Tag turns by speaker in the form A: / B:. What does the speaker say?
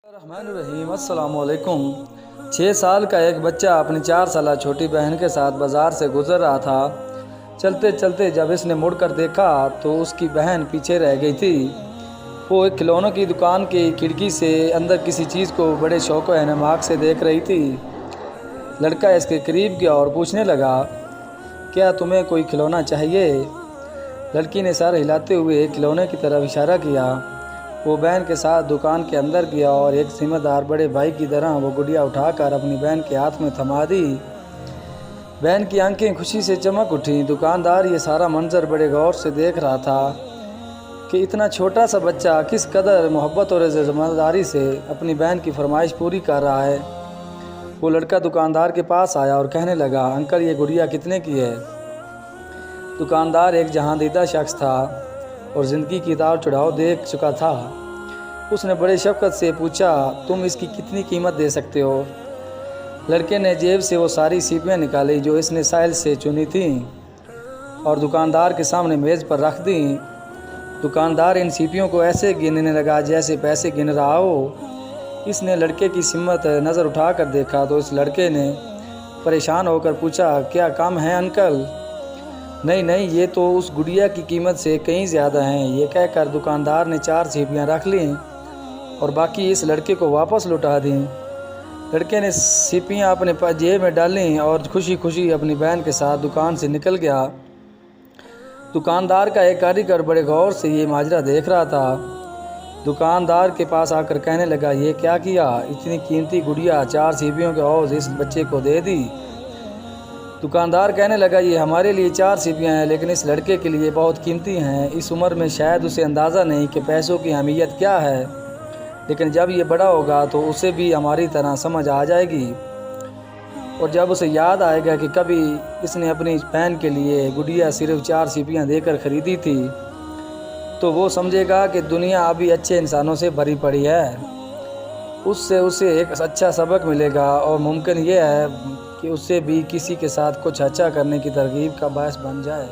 A: الرحیم السلام علیکم۔ 6 سال کا ایک بچہ اپنی 4 سالہ چھوٹی بہن کے ساتھ بازار سے گزر رہا تھا۔ چلتے چلتے جب اس نے مڑ کر دیکھا تو اس کی بہن پیچھے رہ گئی تھی۔ وہ ایک کھلونوں کی دکان کی کھڑکی سے اندر کسی چیز کو بڑے شوق و انہماک سے دیکھ رہی تھی۔ لڑکا اس کے قریب گیا اور پوچھنے لگا، کیا تمہیں کوئی کھلونا چاہیے؟ لڑکی نے سر ہلاتے ہوئے ایک کھلونے کی طرف اشارہ کیا۔ وہ بہن کے ساتھ دکان کے اندر گیا اور ایک ذمہ دار بڑے بھائی کی طرح وہ گڑیا اٹھا کر اپنی بہن کے ہاتھ میں تھما دی۔ بہن کی آنکھیں خوشی سے چمک اٹھیں۔ دکاندار یہ سارا منظر بڑے غور سے دیکھ رہا تھا کہ اتنا چھوٹا سا بچہ کس قدر محبت اور ذمہ داری سے اپنی بہن کی فرمائش پوری کر رہا ہے۔ وہ لڑکا دکاندار کے پاس آیا اور کہنے لگا، انکل یہ گڑیا کتنے کی ہے؟ دکاندار ایک جہاں دیدہ شخص تھا اور زندگی کی اتار چڑھاؤ دیکھ چکا تھا۔ اس نے بڑے شفقت سے پوچھا، تم اس کی کتنی قیمت دے سکتے ہو؟ لڑکے نے جیب سے وہ ساری سیپیاں نکالی جو اس نے ساحل سے چنی تھیں اور دکاندار کے سامنے میز پر رکھ دیں۔ دکاندار ان سیپیوں کو ایسے گننے لگا جیسے پیسے گن رہا ہو۔ اس نے لڑکے کی سمت نظر اٹھا کر دیکھا تو اس لڑکے نے پریشان ہو کر پوچھا، کیا کم ہے انکل؟ نہیں، یہ تو اس گڑیا کی قیمت سے کہیں زیادہ ہیں۔ یہ کہہ کر دکاندار نے 4 سیپیاں رکھ لیں اور باقی اس لڑکے کو واپس لوٹا دیں۔ لڑکے نے سیپیاں اپنے جیب میں ڈالیں اور خوشی خوشی اپنی بہن کے ساتھ دکان سے نکل گیا۔ دکاندار کا ایک کاریگر بڑے غور سے یہ ماجرا دیکھ رہا تھا۔ دکاندار کے پاس آ کر کہنے لگا، یہ کیا کیا؟ اتنی قیمتی گڑیا 4 سیپیوں کے عوض اس بچے کو دے دی؟ دکاندار کہنے لگا، یہ ہمارے لیے 4 سیپیاں ہیں لیکن اس لڑکے کے لیے بہت قیمتی ہیں۔ اس عمر میں شاید اسے اندازہ نہیں کہ پیسوں کی اہمیت کیا ہے، لیکن جب یہ بڑا ہوگا تو اسے بھی ہماری طرح سمجھ آ جائے گی، اور جب اسے یاد آئے گا کہ کبھی اس نے اپنی بہن کے لیے گڑیا صرف 4 سیپیاں دے کر خریدی تھی، تو وہ سمجھے گا کہ دنیا ابھی اچھے انسانوں سے بھری پڑی ہے۔ اس سے اسے ایک اچھا سبق ملے گا اور ممکن یہ ہے کہ اسے بھی کسی کے ساتھ کچھ اچھا کرنے کی ترغیب کا باعث بن جائے۔